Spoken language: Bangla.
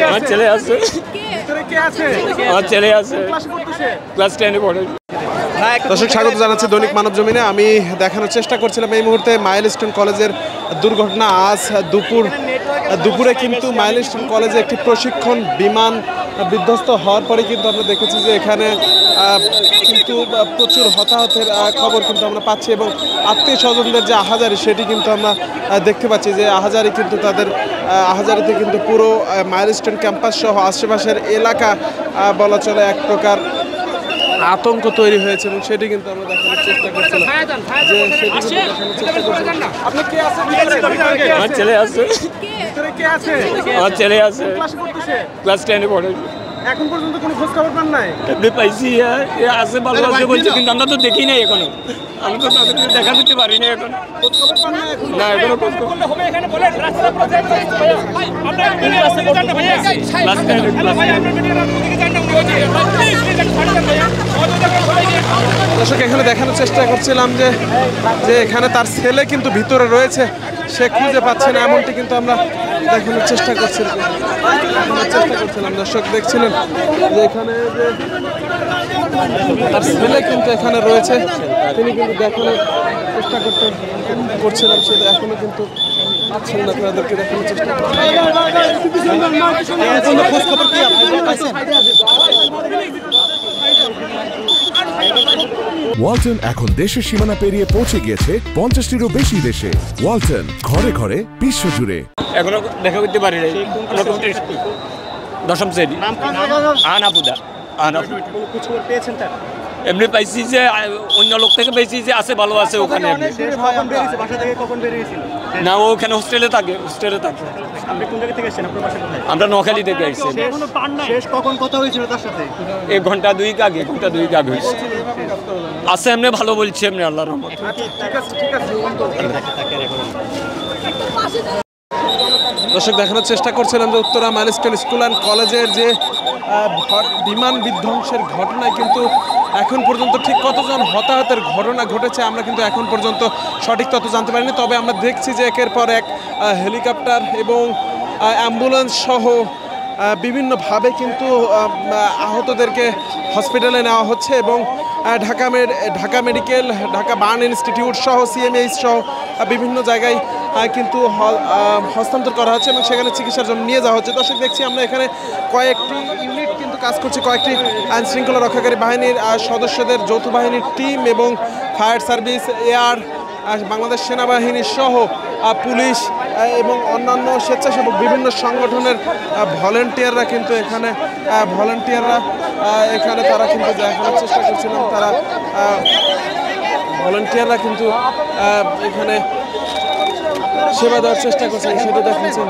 আমার ছেলে আছে, আমার ছেলে আছে, ক্লাস 10-এ পড়ে। দর্শক স্বাগত জানাচ্ছি দৈনিক মানব জমিনে। আমি দেখানোর চেষ্টা করছিলাম এই মুহূর্তে মাইলস্টোন কলেজের দুর্ঘটনা। আজ দুপুরে কিন্তু মাইলস্টোন কলেজে একটি প্রশিক্ষণ বিমান বিধ্বস্ত হওয়ার পরে কিন্তু আমরা দেখেছি যে এখানে কিন্তু প্রচুর হতাহতের খবর কিন্তু আমরা পাচ্ছি এবং আত্মীয় স্বজনদের যে আহাজারি সেটি কিন্তু আমরা দেখতে পাচ্ছি যে আহাজারি কিন্তু তাদের আহাজারিতে কিন্তু পুরো মাইলস্টোন ক্যাম্পাস সহ আশেপাশের এলাকা বলা চলে এক প্রকার আতঙ্ক তৈরি হয়েছে এবং সেটি কিন্তু আমরা দেখানোর চেষ্টা করছিলাম যে সেটি কিন্তু দেখানোর চেষ্টা করছিলাম। আপনি কে আছেন? আমার ছেলে আছে, কে আছে? আমার ছেলে আছে, ক্লাস 10-এ পড়ে। এখন পর্যন্ত কোনো খোঁজ খবর পান নাই? এমনি পাইছি আছে, ভালো আছে বলছে, কিন্তু আমরা তো দেখি নাই এখনো। আমি তো তাদেরকে দেখা করতে পারি না এখন। না, এখনো খোঁজ খবর দর্শক এখানে দেখানোর চেষ্টা করছিলাম যে এখানে তার ছেলে কিন্তু ভিতরে রয়েছে, সে খুঁজে পাচ্ছে না, এমনটি কিন্তু আমরা দেখানোর চেষ্টা করছিলাম। দর্শক দেখছিলেন যে এখানে যে তার ছেলে কিন্তু এখানে রয়েছে, তিনি কিন্তু দেখানোর চেষ্টা করছিলাম, সেটা এখনো কিন্তু পাচ্ছেন না, তাদেরকে দেখানোর চেষ্টা ওয়ালটন এখন দেশের সীমানা পেরিয়ে পৌঁছে গিয়েছে 50টিরও বেশি দেশে। ওয়ালটন, ঘরে ঘরে বিশ্বজুড়ে। এখনো দেখা করতে পারি নাই। দশম শ্রেণী। আনাপুদা। এমনি পাইছি যে অন্য লোক থেকে পেয়েছি যে আছে, ভালো আছে ওখানে। না, ও ওখানে হোস্টেলে থাকে। আমরা নোয়াখালী থেকে আসছি। এক ঘন্টা দুই আগে হয়েছে। আছে এমনি ভালো বলছে, এমনি আল্লাহর রহমত। দর্শক দেখানোর চেষ্টা করছিলাম যে উত্তরা মাইলস্টোন স্কুল অ্যান্ড কলেজের যে বিমান বিধ্বংসের ঘটনায় কিন্তু এখন পর্যন্ত ঠিক কতজন হতাহতের ঘটনা ঘটেছে আমরা কিন্তু এখন পর্যন্ত সঠিক তথ্য জানতে পারিনি। তবে আমরা দেখছি যে একের পর এক হেলিকপ্টার এবং অ্যাম্বুলেন্স সহ বিভিন্নভাবে কিন্তু আহতদেরকে হসপিটালে নেওয়া হচ্ছে এবং Dhaka medical, Dhaka burn institute সহ CMH সহ বিভিন্ন জায়গায় কিন্তু হস্তান্তর করা হচ্ছে এবং সেখানে চিকিৎসার জন্য নিয়ে যাওয়া হচ্ছে। দর্শক দেখছি আমরা এখানে কয়েকটি ইউনিট কিন্তু কাজ করছে, কয়েকটি আইন শৃঙ্খলা রক্ষাকারী বাহিনীর সদস্যদের যৌথ বাহিনীর টিম এবং ফায়ার সার্ভিস, এয়ার, বাংলাদেশ সেনাবাহিনী সহ পুলিশ এবং অন্যান্য স্বেচ্ছাসেবক বিভিন্ন সংগঠনের ভলেন্টিয়াররা কিন্তু এখানে তারা কিন্তু দেখানোর চেষ্টা করছিলেন। তারা ভলেন্টিয়াররা কিন্তু এখানে সেবা দেওয়ার চেষ্টা করছেন, সেটা দেখাচ্ছেন।